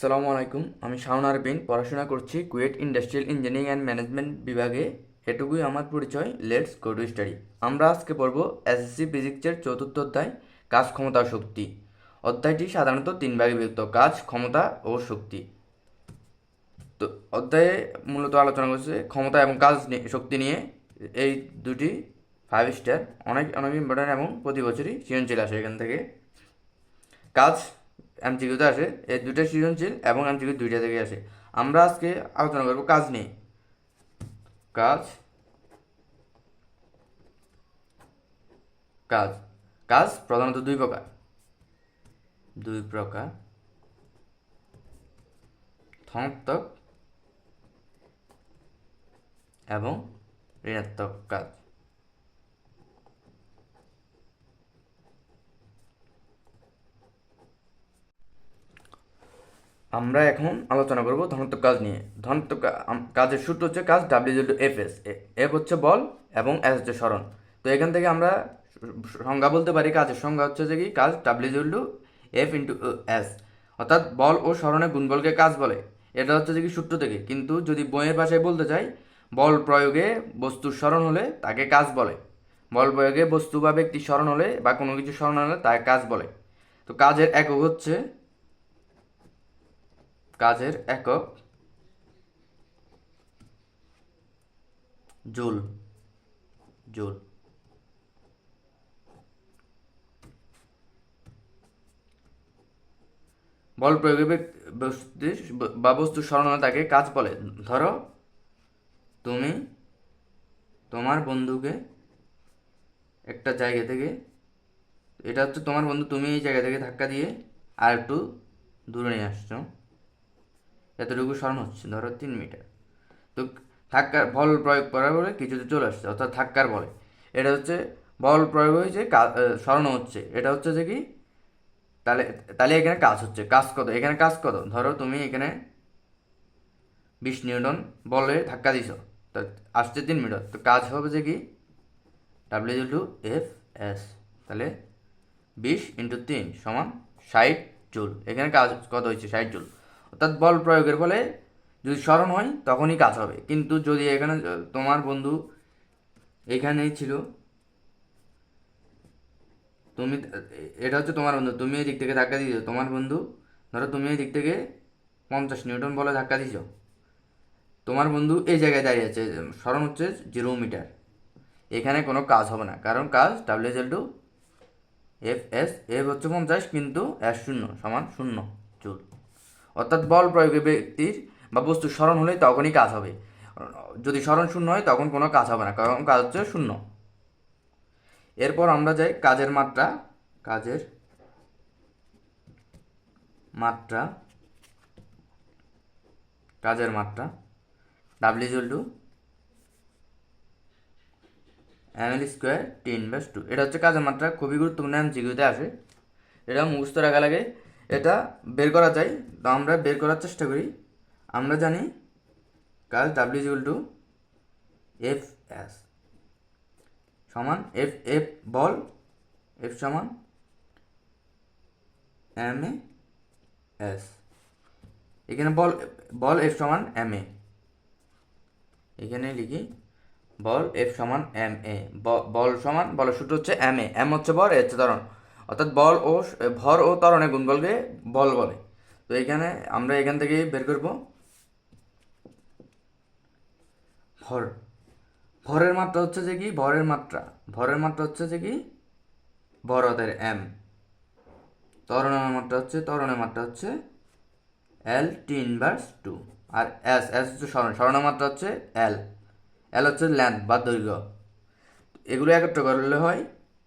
আসসালামু আলাইকুম। আমি শাওন আরবিন পড়াশোনা করছি KUET industrial engineering and management বিভাগে। এটুকুই আমার পরিচয়। Let's go to study. আমরা আজকে পড়ব এসএসসি ফিজিক্সের চতুর্থ অধ্যায়, কাজ, ক্ষমতা ও শক্তি। অধ্যায়টি সাধারণত তিন ভাগে বিভক্ত: কাজ, ক্ষমতা ও শক্তি। তো অধ্যায়ে মূলত আলোচনা করছে ক্ষমতা এবং কাজ শক্তি নিয়ে। এই দুটি 5 স্টার, অনেক অনেক ইম্পর্টেন্ট এবং প্রতি বছরই সৃজনশীল আসে এখান থেকে। কাজ এমসিকিউতে আসে, এই দুটো সৃজনশীল এবং এমসিকিউ দুইটা থেকে আসে। আমরা আজকে আলোচনা করব কাজ নিয়ে। কাজ কাজ কাজ প্রধানত দুই প্রকার: ধনাত্মক এবং ঋণাত্মক কাজ। আমরা এখন আলোচনা করব ধনাত্মক কাজ নিয়ে। ধনাত্মক কাজের সূত্র হচ্ছে কাজ W/Fs। এফ হচ্ছে বল এবং এস হচ্ছে সরণ। তো এখান থেকে আমরা সংজ্ঞা বলতে পারি, কাজের সংজ্ঞা হচ্ছে যে কি, কাজ W/F/S, অর্থাৎ বল ও সরণের গুণফলকে কাজ বলে। এটা হচ্ছে যে কি সূত্র থেকে। কিন্তু যদি বইয়ের ভাষায় বলতে চাই, বল প্রয়োগে বস্তুর সরণ হলে তাকে কাজ বলে। বল প্রয়োগে বস্তু বা ব্যক্তি সরণ হলে বা কোনো কিছু সরণ হলে তাকে কাজ বলে। তো কাজের একক জুল। বল প্রয়োগে বস্তুর সরণ হলে তাকে কাজ বলে। ধরো, তুমি তোমার বন্ধুকে একটা জায়গা থেকে, এটা হচ্ছে তোমার বন্ধু, তুমি এই জায়গা থেকে ধাক্কা দিয়ে আর একটু দূরে নিয়ে আসছো, এতটুকু সরণ হচ্ছে, ধরো 3 মিটার। তো ধাক্কার বল প্রয়োগ করার পরে কিছুতে চলে আসছে, অর্থাৎ ধাক্কার বলে। এটা হচ্ছে বল প্রয়োগ হয়েছে, সরানো হচ্ছে, এটা হচ্ছে যে কি, তাহলে তাহলে এখানে কাজ হচ্ছে। কাজ কত? এখানে কাজ কত? ধরো তুমি এখানে 20 নিউটন বলে ধাক্কা দিছ, তো আসছে 3 মিটার। তো কাজ হবে যে কি, W/F/S। তাহলে 20 × 3 = 60 জুল। এখানে কাজ কত হয়েছে? 60 জুল। অর্থাৎ বল প্রয়োগের ফলে যদি সরণ হয় তখনই কাজ হবে। কিন্তু যদি এখানে তোমার বন্ধু এখানেই ছিল, তুমি, এটা হচ্ছে তোমার বন্ধু, তুমি এই দিক থেকে ধাক্কা দিয়েছো, তোমার বন্ধু, ধরো তুমি এই দিক থেকে 50 নিউটন বলে ধাক্কা দিয়েছো, তোমার বন্ধু এই জায়গায় দাঁড়িয়ে আছে, সরণ হচ্ছে 0 মিটার। এখানে কোনো কাজ হবে না, কারণ কাজ W/F/S। এফ হচ্ছে 50, কিন্তু S0 = 0 জুল। অর্থাৎ বল প্রয়োগে ব্যক্তির বা বস্তুর সরণ হলে তখনই কাজ হবে। যদি সরণ শূন্য হয় তখন কোনো কাজ হবে না, কারণ কাজ হচ্ছে 0। এরপর আমরা যাই কাজের মাত্রা। কাজের মাত্রা W/mL²T/2। এটা হচ্ছে কাজের মাত্রা। খুবই গুরুত্বপূর্ণ, এমসিকিউতে আসে, এটা মুখস্থ রাখা লাগে। এটা বের করা যায়, তো আমরা বের করার চেষ্টা করি। আমরা জানি কাজ W/F/S সমান F বল, F সমান ma/s। এখানে বল F সমান ma, এখানে লিখি বল F সমান ma। বলের সূত্র হচ্ছে ma। m হচ্ছে ভর, a হচ্ছে ত্বরণ, অর্থাৎ ভর ও ত্বরণের গুণফলকে বল বলে। তো এখানে আমরা এখান থেকে বের করব ভরের মাত্রা হচ্ছে যে কি, ভরের মাত্রা হচ্ছে যে কি, বড় হাতের m। ত্বরণের মাত্রা হচ্ছে L/T/2। আর s হচ্ছে সরণের মাত্রা হচ্ছে L হচ্ছে লেন্থ বা দৈর্ঘ্য। এগুলো একত্র করলে হয়।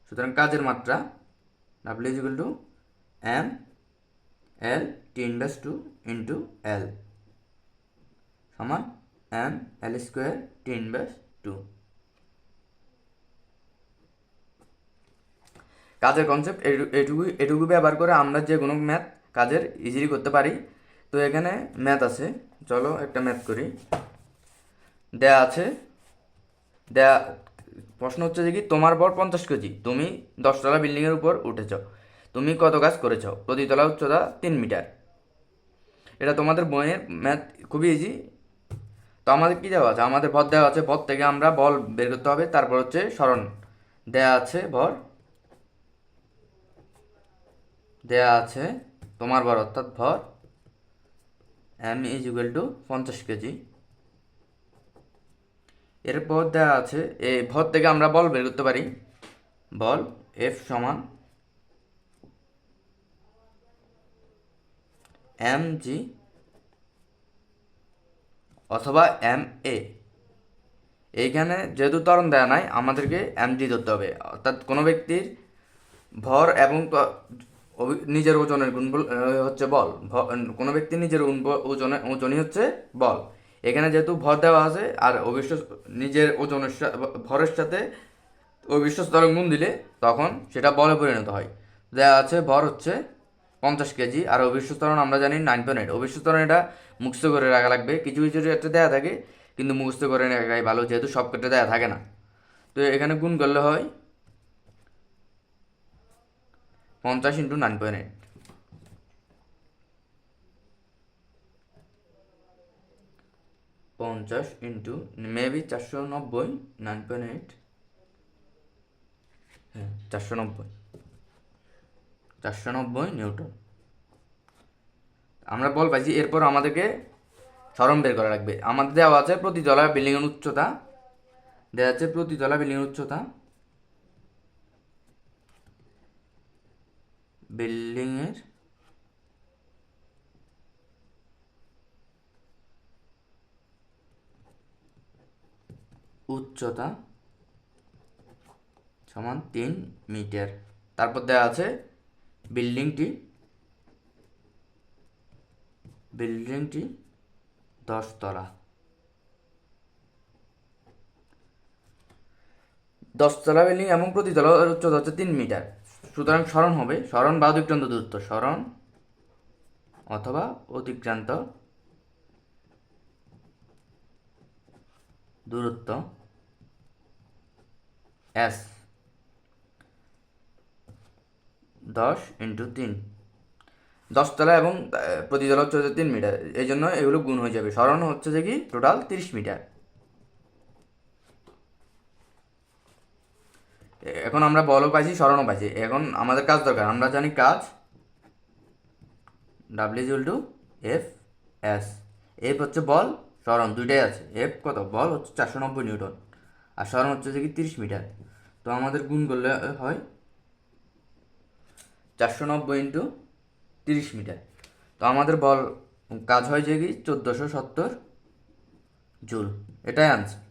সুতরাং কাজের মাত্রা W/mL/T/2 × L সমান mL²T/2। কাজের কনসেপ্ট এটুকু ব্যবহার করে আমরা যে কোনো ম্যাথ কাজের ইজিলি করতে পারি। তো এখানে ম্যাথ আছে, চলো একটা ম্যাথ করি। দেয়া আছে, প্রশ্ন হচ্ছে যে কি, তোমার বর 50 কেজি, তুমি 10 তলা বিল্ডিংয়ের উপর উঠেছ, তুমি কত কাজ করেছ? প্রতি তলা উচ্চতা 3 মিটার। এটা তোমাদের বইয়ের ম্যাথ খুবই ইজি। তো আমাদের কী দেওয়া আছে, আমাদের ভর দেওয়া আছে, ভর থেকে আমরা বল বের করতে হবে, তারপর হচ্ছে সরণ দেয়া আছে, ভর দেয়া আছে, তোমার ভর অর্থাৎ ভর m is equal two 50 KG. এরপর দেওয়া আছে এই ভর থেকে আমরা বল বের করতে পারি, বল F সমান mg অথবা ma। এইখানে যেহেতু ত্বরণ দেওয়া নাই, আমাদেরকে mg ধরতে হবে, অর্থাৎ কোনো ব্যক্তির ভর এবং নিজের ওজনের গুণফল হচ্ছে বল, কোনো ব্যক্তির নিজের ওজনই হচ্ছে বল। এখানে যেহেতু ভর দেওয়া আছে আর অবিশ্ব নিজের ওজনের ভরের সাথে অবিশ্ব ত্বরণ গুণ দিলে তখন সেটা বলে পরিণত হয়। দেওয়া আছে ভর হচ্ছে 50 কেজি আর অবিশ্ব ত্বরণ আমরা জানি 9.8। অবিশ্ব ত্বরণ এটা মুখস্থ করে রাখা লাগবে, কিছু কিছু ক্ষেত্রে দেওয়া থাকে কিন্তু মুখস্থ করে রাখাই ভালো, যেহেতু সব ক্ষেত্রে দেওয়া থাকে না। তো এখানে গুণ করলে হয় 50 ইন্টু 9.8। পঞ্চাশ ইন্টু মেবি 490, 9.8, হ্যাঁ 490 নিউটন আমরা বল পাইছি। এরপর আমাদেরকে সরণ বের করা লাগবে। আমাদের দেওয়া আছে প্রতিতলা বিল্ডিংয়ের উচ্চতা, দেওয়া আছে প্রতিতলা বিল্ডিংয়ের উচ্চতা, বিল্ডিংয়ের উচ্চতা সমান 3 মিটার। তারপর দেওয়া আছে বিল্ডিংটি 10 তলা। 10 তলা বিল্ডিং এবং প্রতিতলার উচ্চতা হচ্ছে 3 মিটার। সুতরাং সরণ হবে সরণ বা অতিক্রান্ত দূরত্ব, সরণ অথবা অতিক্রান্ত দূরত্ব S 10 ইন্টু 3, 10 তলা এবং প্রতিতলা হচ্ছে 3 মিটার, এই জন্য এগুলো গুণ হয়ে যাবে। সরণ হচ্ছে যে কি টোটাল 30 মিটার। এখন আমরা বলও পাইছি সরণও পাইছি, এখন আমাদের কাজ দরকার। আমরা জানি কাজ W = F/S। F হচ্ছে বল, সরণ দুইটাই আছে। F কত, বল হচ্ছে 490 নিউটন আর সরণ হচ্ছে যে কি 30 মিটার। তো আমাদের গুণ করলে হয় 490 ইন্টু 30 মিটার। তো আমাদের বল কাজ হয় যে কি 1470 জুল, এটাই আনসার।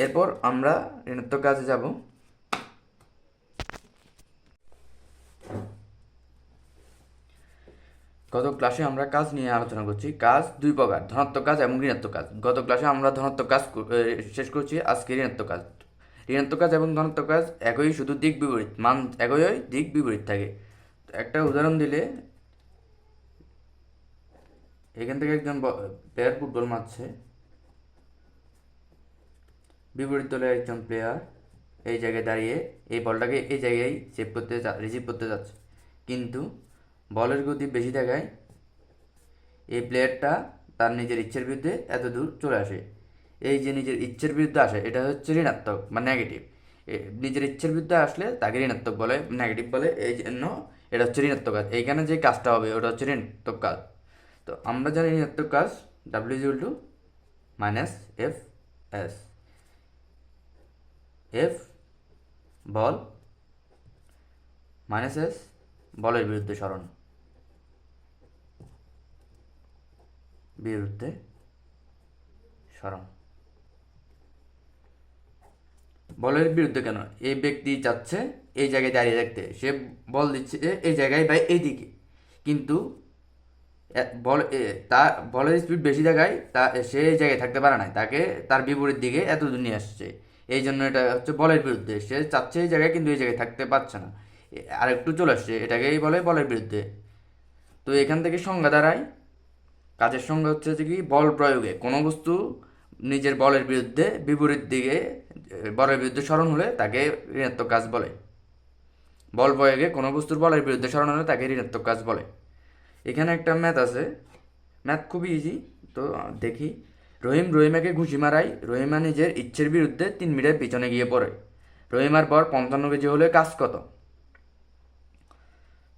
এরপর আমরা ঋণাত্মক কাজে যাব। গত ক্লাসে আমরা কাজ নিয়ে আলোচনা করছি। কাজ দুই প্রকার, ধনাত্মক কাজ এবং ঋণাত্মক কাজ। গত ক্লাসে আমরা ধনাত্মক কাজ শেষ করছি, আজকে ঋণাত্মক কাজ। ঋণাত্মক কাজ এবং ধনাত্মক কাজ একই, শুধু দিক বিপরীত, মান একই হয়, দিক বিপরীত থাকে। একটা উদাহরণ দিলে, এখান থেকে একজন প্লেয়ার ফুটবল মারছে, বিপরীত দলের একজন প্লেয়ার এই জায়গায় দাঁড়িয়ে এই বলটাকে এই জায়গায় রিসিভ করতে যাচ্ছে, কিন্তু বলের গতি বেশি থাকায় এই প্লেয়ারটা তার নিজের ইচ্ছের বিরুদ্ধে এত দূর চলে আসে। এই যে নিজের ইচ্ছের বিরুদ্ধে আসে, এটা হচ্ছে ঋণাত্মক বা নেগেটিভ। নিজের ইচ্ছের বিরুদ্ধে আসলে তাকে ঋণাত্মক বলে, নেগেটিভ বলে, এই জন্য এটা হচ্ছে ঋণাত্মক কাজ। এইখানে যে কাজটা হবে ওটা হচ্ছে ঋণাত্মক কাজ। তো আমরা জানি ঋণাত্মক কাজ W - F/S। F বল, -S বলের বিরুদ্ধে সরণ, বিরুদ্ধে সরণ। বলের বিরুদ্ধে কেন, এই ব্যক্তি চাচ্ছে এই জায়গায় দাঁড়িয়ে থাকতে, সে বল দিচ্ছে এই জায়গায় বা এইদিকে, কিন্তু তার বলের স্পিড বেশি থাকায় সে এই জায়গায় থাকতে পারে না, তাকে তার বিপরীত দিকে এত দূর নিয়ে আসছে। এই জন্য এটা হচ্ছে বলের বিরুদ্ধে, সে চাচ্ছে এই জায়গায় কিন্তু এই জায়গায় থাকতে পারছে না, আর একটু চলে আসছে, এটাকেই বলে বলের বিরুদ্ধে। তো এখান থেকে সংজ্ঞা দাঁড়ায়, কাজের সংজ্ঞা হচ্ছে যে কি, বল প্রয়োগে কোনো বস্তু নিজের বলের বিরুদ্ধে বিপরীত দিকে বলের বিরুদ্ধে সরণ হলে তাকে ঋণাত্মক কাজ বলে। বল প্রয়োগে কোনো বস্তুর বলের বিরুদ্ধে সরণ হলে তাকে ঋণাত্মক কাজ বলে। এখানে একটা ম্যাথ আছে, ম্যাথ খুবই ইজি। তো দেখি, রহিমাকে ঘুষি মারায়। রহিমা নিজের ইচ্ছের বিরুদ্ধে 3 মিটার পিছনে গিয়ে পড়ে। রহিমার ভর 55 কেজি হলে কাজ কত?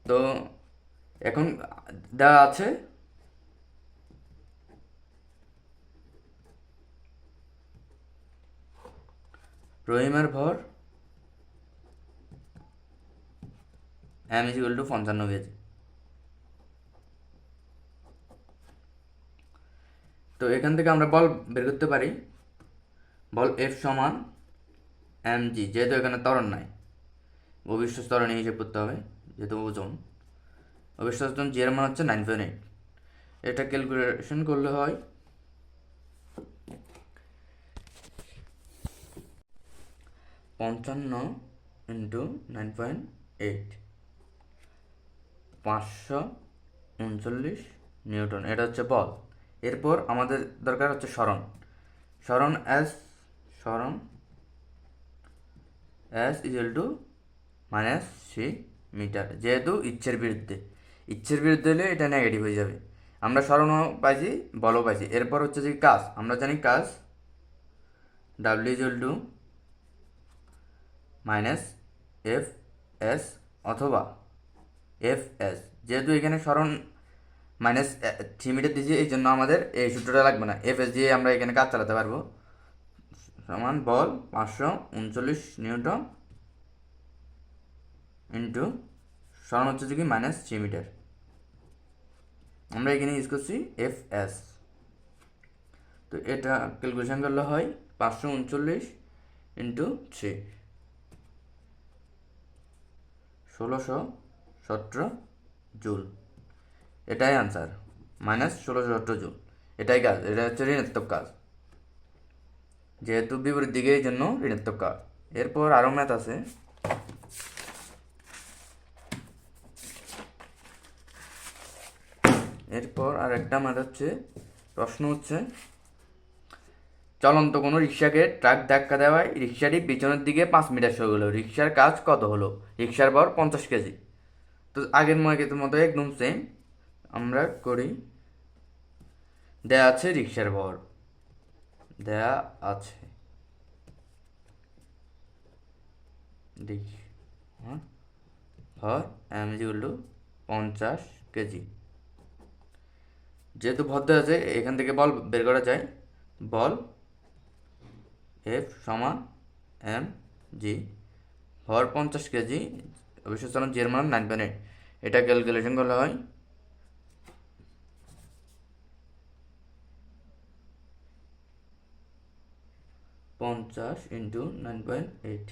তো এখন দেওয়া আছে রহিমার ভর m=55 কেজি। তো এখান থেকে আমরা বল বের করতে পারি। বল F সমান mg, যেহেতু এখানে ত্বরণ নাই, অবিশ্বাস ত্বরণে হিসেব করতে হবে, যেহেতু ওজন। অবিশ্বাস ত্বরণ জি এর মান হচ্ছে 9.8। এটা ক্যালকুলেশন করলে হয় 55 × 9.8, 539 নিউটন। এটা হচ্ছে বল। এরপর আমাদের দরকার হচ্ছে সরণ। সরণ S -c মিটার, যেহেতু ইচ্ছের বিরুদ্ধে হলে এটা নেগেটিভ হয়ে যাবে। আমরা সরণও পাইছি, বলও পাইছি। এরপর হচ্ছে যে কাজ, আমরা জানি কাজ W -Fs অথবা Fs। যেহেতু এখানে সরণ -3 মিটার দিয়েছি, এই জন্য আমাদের এই সূত্রটা লাগবে না। Fs দিয়ে আমরা এখানে কাজ চালাতে পারবো। সমান বল 539 নিউটন ইন্টু সরণ হচ্ছে কি -3 মিটার। আমরা এখানে ইউজ করছি Fs। তো এটা ক্যালকুলেশন করলে হয় 539 ইন্টু 3, 1617 জুল। এটাই আনসার, -1617 জুল। এটাই কাজ, এটা হচ্ছে ঋণাত্মক কাজ, যেহেতু বিপরীত দিকে, এই জন্য ঋণাত্মক কাজ। এরপর আরও ম্যাথ আছে। এরপর আর একটা ম্যাথ হচ্ছে, প্রশ্ন হচ্ছে চলন্ত কোনো রিক্সাকে ট্রাক ধাক্কা দেওয়ায় রিক্সাটি পিছনের দিকে 5 মিটার সরে গেল। রিক্সার কাজ কত হলো? রিক্সার ভর 50 কেজি। তো আগের মতো একদম সেম আমরা করি। দেয়া আছে রিক্সার ভর, দেয়া আছে ভর m=50 কেজি। যেহেতু ভর দেওয়া আছে, এখান থেকে বল বের করা যায়। বল F সমান mg, ভর 50 কেজি, অবশ্যই চলন জি এর মান 9.8। এটা ক্যালকুলেশন করলে হয় 50 × 9.8,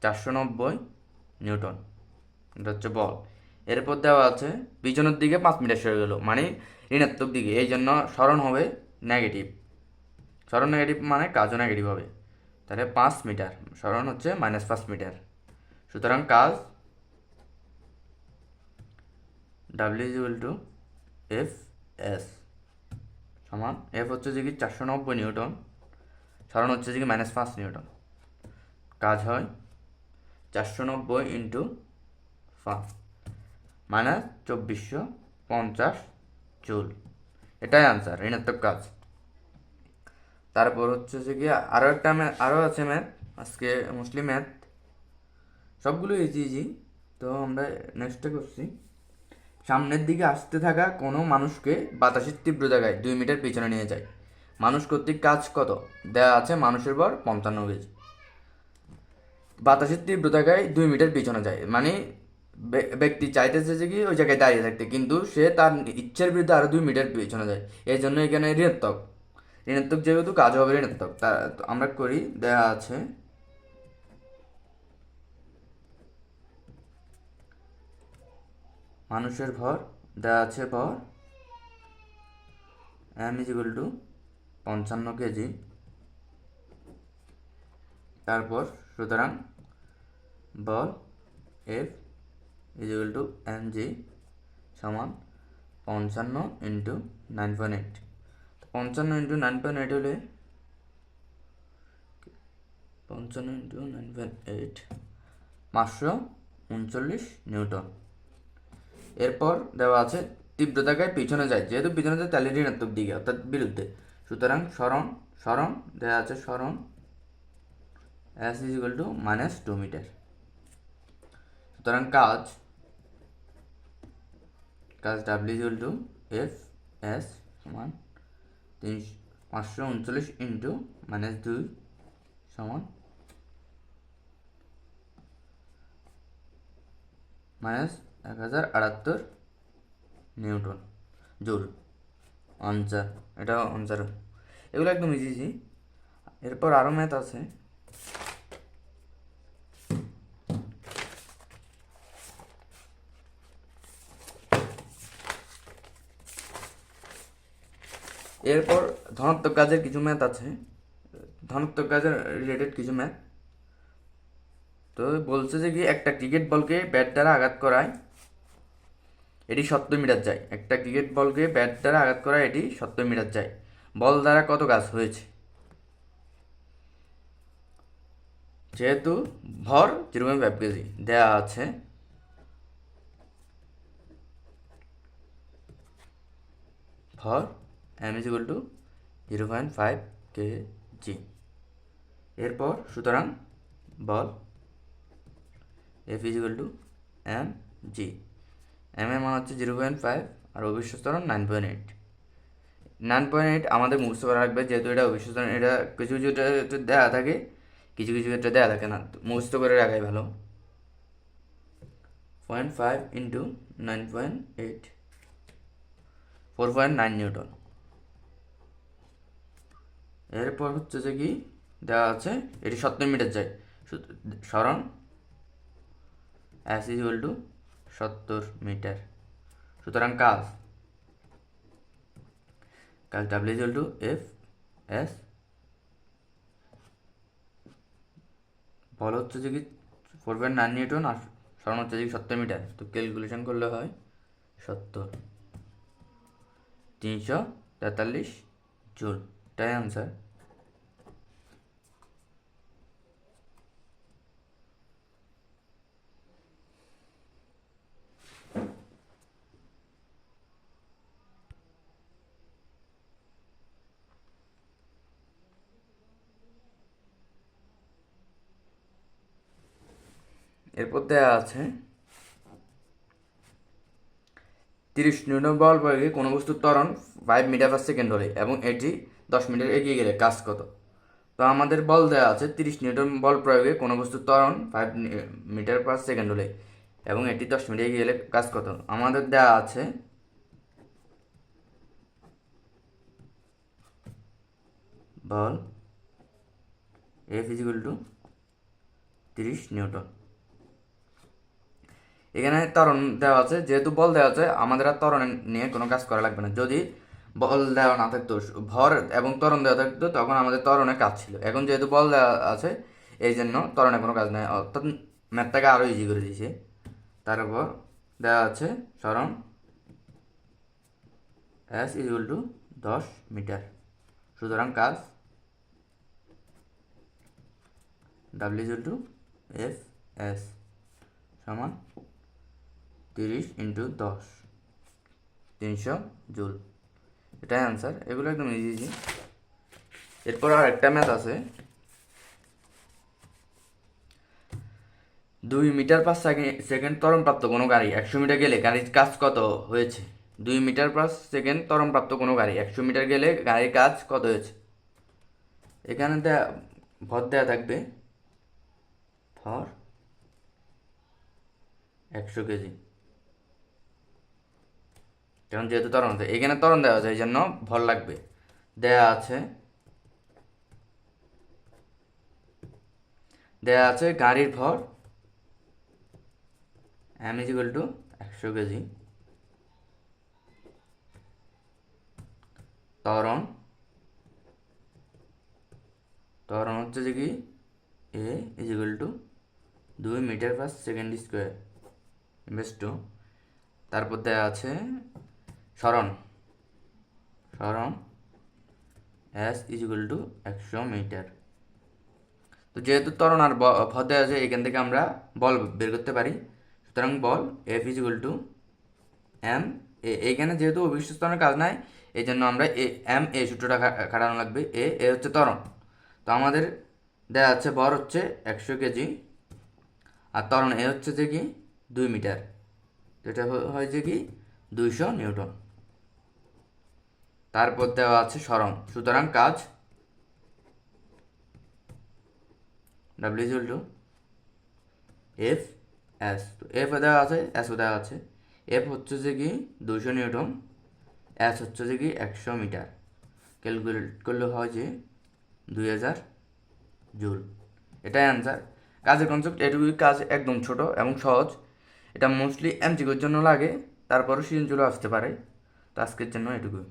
490 নিউটন। এটা হচ্ছে বল। এরপর দেওয়া আছে পিছনের দিকে 5 মিটার সরে গেল, মানে ঋণাত্মক দিকে, এই জন্য সরণ হবে নেগেটিভ। সরণ নেগেটিভ মানে কাজও নেগেটিভ হবে। তাহলে 5 মিটার, সরণ হচ্ছে -5 মিটার। সুতরাং কাজ W Fs সমান, F হচ্ছে যে কি 490 নিউটন, সরণ হচ্ছে যে কি -5 নিউটন। কাজ হয় 490 ইন্টু 5 -2450 জুল। এটাই আনসার, ঋণাত্মক কাজ। তারপর হচ্ছে যে কি আরও একটা ম্যাথ, আরও আছে ম্যাথ। আজকে মোস্টলি ম্যাথ সবগুলো ইজি। তো আমরা নেক্সটটা করছি, সামনের দিকে আসতে থাকা কোনো মানুষকে বাতাসের তীব্র জায়গায় 2 মিটার পিছনে নিয়ে যায়। মানুষ কর্তৃক কাজ কত? দেওয়া আছে মানুষের ভর 55 কেজি। বাতাসের তীব্র জায়গায় 2 মিটার পিছনে যায়, মানে ব্যক্তি চাইতেছে যে কি ওই জায়গায় দাঁড়িয়ে থাকতে, কিন্তু সে তার ইচ্ছের বিরুদ্ধে আরো 2 মিটার পিছনে যায়। এই জন্য এখানে ঋণাত্মক যেহেতু কাজ হবে ঋণাত্মক। তা আমরা করি, দেওয়া আছে মানুষের ভর, দেওয়া আছে ভর m=55 কেজি। তারপর সুতরাং বল F mg সমান 55 × 9.8। 55 × 9.8 হলে 55 × 9.8 539 নিউটন। এরপর দেওয়া আছে তীব্রতাকায় পিছনে যায়, যেহেতু পিছনে যায় তাহলে ঋণাত্মক দিকে অর্থাৎ বিরুদ্ধে। সুতরাং সরণ দেওয়া আছে সরণ s ইজ ইকুয়াল টু -2 মিটার। সুতরাং কাজ W is equal to F S সমান 539 ইন্টু -2 সমান -1078 নিউটন জুল। আনসার, এটা আনসার। এগুলো একদম ইজি। এরপর আরও ম্যাথ আছে। এরপর ধনাত্মক কাজের কিছু ম্যাথ আছে, ধনাত্মক কাজের রিলেটেড কিছু ম্যাথ। তো বলছে যে কি একটা ক্রিকেট বলকে ব্যাট দ্বারা আঘাত করায় এটি 70 মিটার যায়। একটা ক্রিকেট বলকে ব্যাট দ্বারা আঘাত করায় এটি 70 মিটার যায়। বল দ্বারা কত কাজ হয়েছে? যেহেতু ভর 0.5 কেজি দেওয়া আছে, ভর m is equal two 0.5 KG. এরপর সুতরাং বল F is equal two mg। m এর মান হচ্ছে 0.5 আর অবিশ্বাস্য ত্বরণ 9.8। 9.8 আমাদের মুখস্থ করা রাখবে, যেহেতু এটা অবিশ্বাস্য ত্বরণ। এটা কিছু কিছু দেওয়া থাকে, কিছু কিছু ক্ষেত্রে দেওয়া থাকে না, মুখস্থ করে রাখাই ভালো। 0.5 ইন্টু 9.8 4.9 নিউটন। এরপর হচ্ছে যে কি দেওয়া আছে এটি 70 মিটার যায়। সরণ s is equal to 70 metre. সুতরাং কাজ W is equal to F S. বল হচ্ছে যে কি 4.9 নিউটন আর সরণ হচ্ছে যে 70 মিটার। তো ক্যালকুলেশন করলে হয় 70 343 জুল। এটাই আনসার। এরপর দেওয়া আছে 30 নিউটন বল প্রয়োগে কোনো বস্তুর ত্বরণ 5 মিটার পার সেকেন্ড হলে এবং এটি 10 মিটার এগিয়ে গেলে কাজ কত? তো আমাদের বল দেওয়া আছে 30 নিউটন বল প্রয়োগে কোনো বস্তুর ত্বরণ 5 মিটার পার সেকেন্ড হলে এবং এটি 10 মিটার এগিয়ে গেলে কাজ কত? আমাদের দেওয়া আছে বল F is equal two 30 Newton. এখানে ত্বরণ দেওয়া আছে, যেহেতু বল দেওয়া আছে আমাদের আর ত্বরণ নিয়ে কোনো কাজ করা লাগবে না। যদি বল দেওয়া না থাকতো, ভর এবং ত্বরণ দেওয়া থাকতো, তখন আমাদের ত্বরণের কাজ ছিল। এখন যেহেতু বল দেওয়া আছে এই জন্য ত্বরণের কোনো কাজ নেই, অর্থাৎ ম্যাথটাকে আরও ইজি করে দিয়েছে। তারপর দেওয়া আছে সরণ s ইজ ইকুয়াল টু 10 মিটার। সুতরাং কাজ W is equal to F S সমান 30 ইন্টু 10 300 জুল। এটাই আনসার। এগুলো একদম ইজি। এরপর আর একটা ম্যাথ আছে 2 মিটার পার সেকেন্ড ত্বরণপ্রাপ্ত কোনো গাড়ি 100 মিটার গেলে গাড়ির কাজ কত হয়েছে? 2 মিটার পার সেকেন্ড ত্বরণপ্রাপ্ত কোনো গাড়ি 100 মিটার গেলে গাড়ির কাজ কত হয়েছে? এখানে ভর দেওয়া থাকবে, ভর 100 কেজি। কারণ যেহেতু ত্বরণ আছে, এখানে ত্বরণ দেওয়া আছে এই জন্য ভর লাগবে। দেওয়া আছে গাড়ির ভর m is equal to 100 KG. ত্বরণ হচ্ছে যে কি a is equal to 2 metre per second square inverse two. তারপর দেওয়া আছে সরণ s is equal to 100 metre. তো যেহেতু ত্বরণ আর ভর দেওয়া আছে, এখান থেকে আমরা বল বের করতে পারি। সুতরাং বল F is equal to M A. এইখানে যেহেতু অভিষ্ট ত্বরণের কাজ নাই, এই জন্য আমরা এম এ সূত্রটা খাটানো লাগবে। এ হচ্ছে ত্বরণ। তো আমাদের দেওয়া আছে ভর হচ্ছে 100 কেজি, আর ত্বরণ এ হচ্ছে যে কি 2 মিটার, যেটা হয় যে কি 200 নিউটন। তারপর দেওয়া আছে সরণ, সুতরাং কাজ W equal to F S. তো এফ দেওয়া আছে, এসও দেওয়া আছে। এফ হচ্ছে যে কি 200 নিউটন, এস হচ্ছে যে কি 100 মিটার। ক্যালকুলেট করলে হয় যে 2000 জুল। এটাই অ্যান্সার। কাজের কনসেপ্ট এটুকুই। কাজ একদম ছোট এবং সহজ। এটা মোস্টলি এমসিকিউর জন্য লাগে, তারপরও সৃজনশীলও আসতে পারে। তো আজকের জন্য এটুকুই।